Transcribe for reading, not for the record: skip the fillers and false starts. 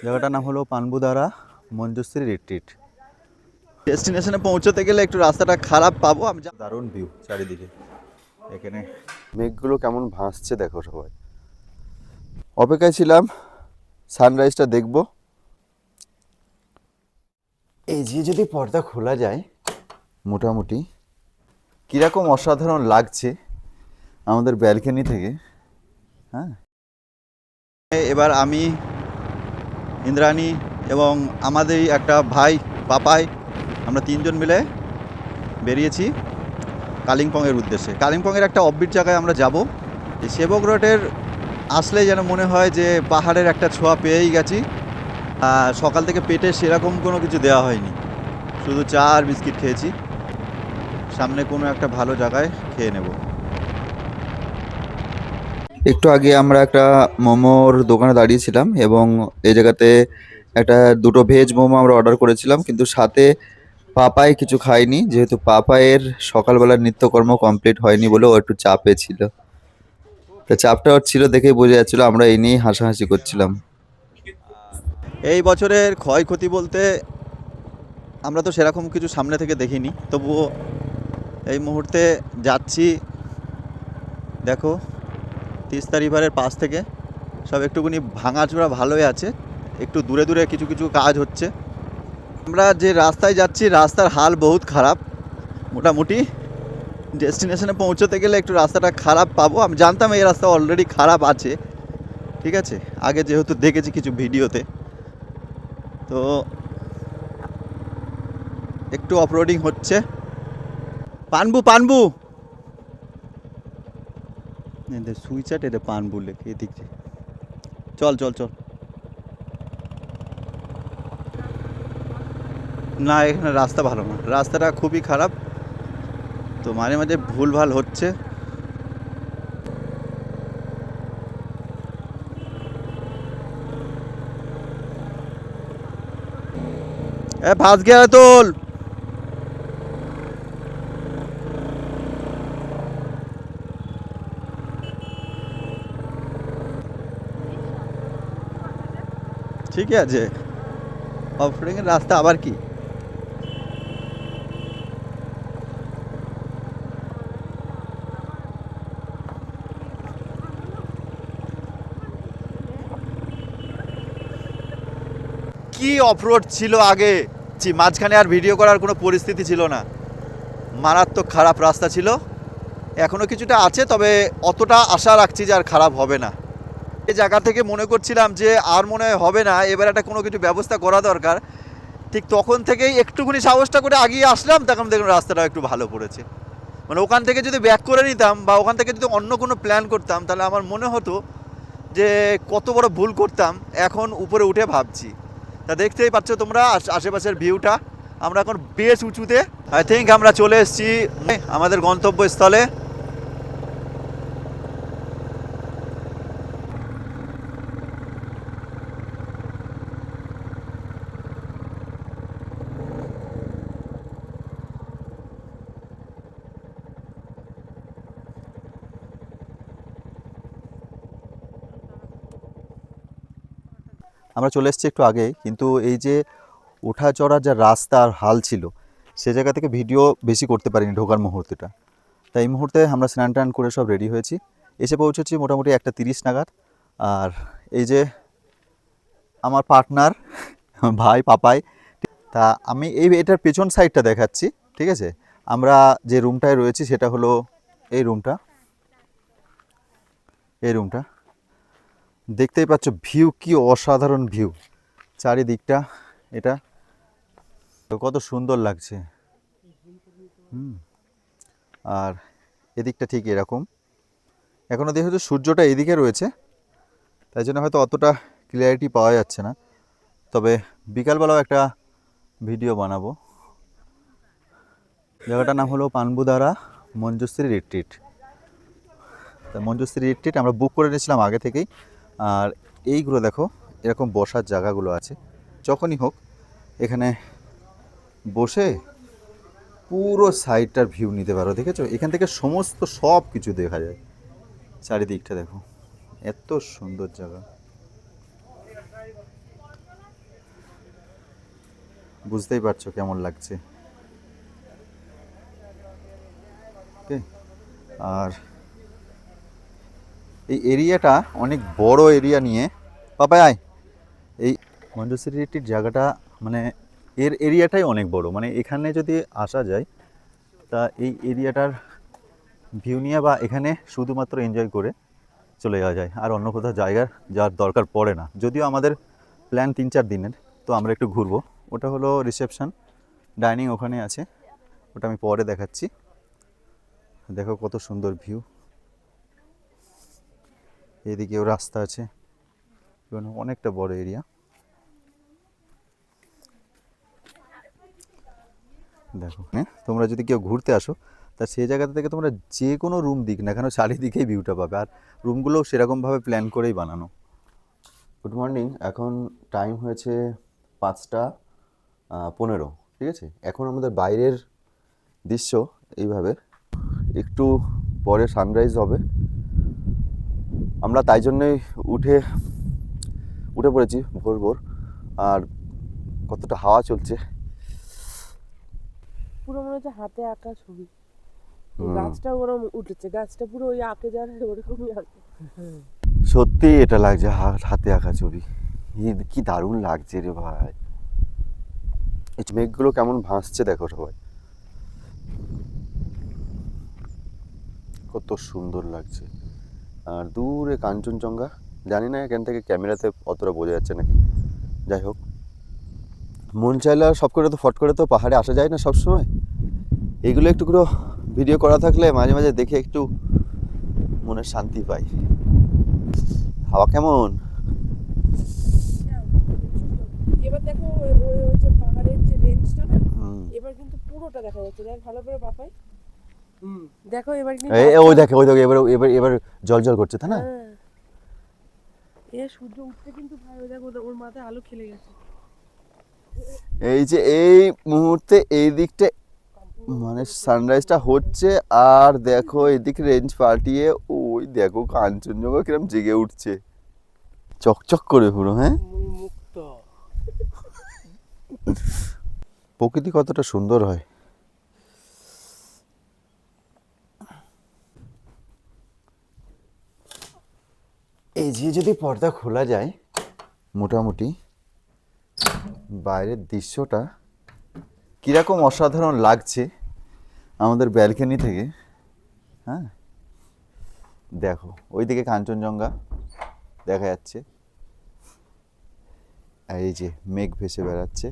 জায়গাটার নাম হলো পানবুদারা মঞ্জুশ্রী রিট্রিট। ডেস্টিনেশনে পৌঁছতে গেলে একটু রাস্তাটা খারাপ পাবো আমি। দারুণ ভিউ চারিদিকে, এখানে মেঘগুলো কেমন ভাসছে দেখো সবাই। অপেক্ষায় ছিলাম সানরাইজটা দেখব। এই যে যদি পর্দা খোলা যায় মোটামুটি কীরকম অসাধারণ লাগছে আমাদের ব্যালকনি থেকে। হ্যাঁ, এবার আমি, ইন্দ্রাণী এবং আমাদেরই একটা ভাই পাপাই, আমরা তিনজন মিলে বেরিয়েছি কালিম্পংয়ের উদ্দেশ্যে। কালিম্পংয়ের একটা অফবিট জায়গায় আমরা যাব। এই সেবক রোডের আসলে যেন মনে হয় যে পাহাড়ের একটা ছোঁয়া পেয়েই গেছি। সকাল থেকে পেটে সেরকম কোনো কিছু দেওয়া হয়নি, শুধু চা আর বিস্কিট খেয়েছি। সামনে কোনো একটা ভালো জায়গায় খেয়ে নেব। একটু আগে আমরা একটা মোমোর দোকানে দাঁড়িয়েছিলাম এবং এই জায়গাতে একটা দুটো ভেজ মোমো আমরা অর্ডার করেছিলাম, কিন্তু সাথে পাপাই কিছু খায়নি, যেহেতু পাপায়ের সকালবেলার নিত্যকর্ম কমপ্লিট হয়নি বলে ও একটু চাপে ছিল। তা চাপটা ওর ছিল দেখেই বোঝা যাচ্ছিল, আমরা এই নিয়েই হাসাহাসি করছিলাম। এই বছরের ক্ষয়ক্ষতি বলতে আমরা তো সেরকম কিছু সামনে থেকে দেখিনি, তবুও এই মুহূর্তে যাচ্ছি। দেখো তিস্তা রিভারের পাশ থেকে সব একটুখানি ভাঙাচোরা ভালোই আছে, একটু দূরে দূরে কিছু কিছু কাজ হচ্ছে। আমরা যে রাস্তায় যাচ্ছি রাস্তার হাল বহুত খারাপ। মোটামুটি ডেস্টিনেশনে পৌঁছতে গেলে একটু রাস্তাটা খারাপ পাবো। আমি জানতাম এই রাস্তা অলরেডি খারাপ আছে, ঠিক আছে, আগে যেহেতু দেখেছি কিছু ভিডিওতে। তো একটু অফরোডিং হচ্ছে। পানবু পানবু সুইচাট এটা পানবু লেখে এদিক দিয়ে। চল চল চল। না, এখানে রাস্তা ভালো না, রাস্তাটা খুবই খারাপ, তো মাঝে মাঝে ভুলভাল হচ্ছে। এ ফাঁস গিয়া তোল। ঠিক আছে, অফরোডিংয়ের রাস্তা আবার কি। কি অফরোড ছিল আগে, মাঝখানে আর ভিডিও করার কোনো পরিস্থিতি ছিল না। মারাত্মক খারাপ রাস্তা ছিল, এখনও কিছুটা আছে, তবে অতটা আশা রাখছি যে আর খারাপ হবে না। এই জায়গা থেকে মনে করছিলাম যে আর মনে হবে না, এবার একটা কোনো কিছু ব্যবস্থা করা দরকার। ঠিক তখন থেকেই একটুখানি সাহসটা করে আগিয়ে আসলাম, তখন দেখুন রাস্তাটা একটু ভালো পড়েছে। মানে ওখান থেকে যদি ব্যাক করে নিতাম বা ওখান থেকে যদি অন্য কোনো প্ল্যান করতাম, তাহলে আমার মনে হতো যে কত বড় ভুল করতাম। এখন উপরে উঠে ভাবছি, তা দেখতেই পাচ্ছ তোমরা আশেপাশের ভিউটা। আমরা এখন বেশ উঁচুতে, আই থিঙ্ক আমরা চলে এসেছি আমাদের গন্তব্যস্থলে। আমরা চলে এসেছি একটু আগেই, কিন্তু এই যে ওঠা চড়ার যা রাস্তার হাল ছিল, সে জায়গা থেকে ভিডিও বেশি করতে পারিনি ঢোকার মুহূর্তটা। তাই এই মুহূর্তে আমরা স্নান টান করে সব রেডি হয়েছি, এসে পৌঁছেছি মোটামুটি 1:30 নাগাদ। আর এই যে আমার পার্টনার ভাই পাপাই। তা আমি এটার পেছন সাইডটা দেখাচ্ছি, ঠিক আছে। আমরা যে রুমটায় রয়েছি সেটা হলো এই রুমটা। দেখতেই পাচ্ছ ভিউ কি অসাধারণ ভিউ চারিদিকটা। এটা তো কত সুন্দর লাগছে। আর এদিকটা ঠিক এরকম। এখনও যেহেতু সূর্যটা এদিকে রয়েছে, তাই জন্য হয়তো অতটা ক্লিয়ারিটি পাওয়া যাচ্ছে না, তবে বিকালবেলাও একটা ভিডিও বানাবো। জায়গাটার নাম হলো পানবুদারা মঞ্জুশ্রী রিট্রিট। তা মঞ্জুশ্রী রিট্রিট আমরা বুক করে নিয়েছিলাম আগে থেকেই। আর এইগুলো দেখো, এরকম বসার জায়গাগুলো আছে, যখনই হোক এখানে বসে পুরো সাইডটার ভিউ নিতে পারো। দেখেছো, এখান থেকে সমস্ত সব কিছু দেখা যায়। চারিদিকটা দেখো, এত সুন্দর জায়গা। বুঝতেই পারছো কেমন লাগছে। ওকে, আর এই এরিয়াটা অনেক বড় এরিয়া নিয়ে, পাপাই আয়, এই মঞ্জুশ্রীটির জায়গাটা মানে এর এরিয়াটাই অনেক বড়, মানে এখানে যদি আসা যায় তা এই এরিয়াটার ভিউ নিয়ে বা এখানে শুধুমাত্র এনজয় করে চলে যাওয়া যায়, আর অন্য কোথাও জায়গার যাওয়ার দরকার পড়ে না। যদিও আমাদের প্ল্যান 3-4 দিনের, তো আমরা একটু ঘুরবো। ওটা হলো রিসেপশন, ডাইনিং ওখানে আছে, ওটা আমি পরে দেখাচ্ছি। দেখো কত সুন্দর ভিউ, এদিকেও রাস্তা আছে, অনেকটা বড় এরিয়া। দেখো হ্যাঁ, তোমরা যদি কেউ ঘুরতে আসো তা সেই জায়গাটা থেকে তোমরা যে কোনো রুম দিক না কেন চারিদিকেই ভিউটা পাবে, আর রুমগুলোও সেরকমভাবে প্ল্যান করেই বানানো। গুড মর্নিং, এখন টাইম হয়েছে 5টা 15, ঠিক আছে। এখন আমাদের বাইরের দৃশ্য এইভাবে, একটু পরে সানরাইজ হবে, আমরা তাই জন্যই উঠে পড়েছি ভোর ভোর। আর কতটা হাওয়া চলছে, পুরো মনে হচ্ছে হাতে আঁকা ছবি। গাছটা ওরম উঠেছে, গাছটা পুরো ওই আঁকে যার ওরকমই আঁকে। সত্যি এটা লাগছে হাতে আঁকা ছবি। কি দারুণ লাগছে রে ভাই, এই মেঘগুলো কেমন ভাসছে দেখো সবাই, কত সুন্দর লাগছে। আর দূরে কাঞ্চনজঙ্ঘা, জানি না এখান থেকে ক্যামেরাতে অতটা বোঝা যাচ্ছে নাকি। যাই হোক, মন চাইলে আর সব করে তো ফট করে তো পাহাড়ে আসা যায় না সবসময়। এগুলো একটু করে ভিডিও করা থাকলে মাঝে মাঝে দেখে একটু মনের শান্তি পাই। হাওয়া কেমন, এবার দেখো ওই যে পাহাড়ের যে রেঞ্জটা না, এবার কিন্তু পুরোটা দেখা যাচ্ছে। দেখ ভালো করে বাপাই, দেখো এবার কিন্তু ওই দেখে এবার এবার এবার জল জল করছে, তাই না? এ সূর্য উঠতে কিন্তু ভাই, ওই দেখো ওর মাথায় আলো খেলে গেছে। এই যে এই মুহূর্তে এই দিকটা মানে সানরাইজটা হচ্ছে, আর দেখো এদিকে রেঞ্জ পাল্টিয়ে ওই দেখো কাঞ্চনজঙ্ঘা কিরম জেগে উঠছে চকচক করে পুরো। হ্যাঁ, মুক্ত প্রকৃতি কতটা সুন্দর হয়। এই যে যদি পর্দা খোলা যায়, মোটামুটি বাইরের দৃশ্যটা কিরকম অসাধারণ লাগছে আমাদের ব্যালকনি থেকে। হ্যাঁ, দেখো ওইদিকে কাঞ্চনজঙ্ঘা দেখা যাচ্ছে, এই যে মেঘ ভেসে বেড়াচ্ছে।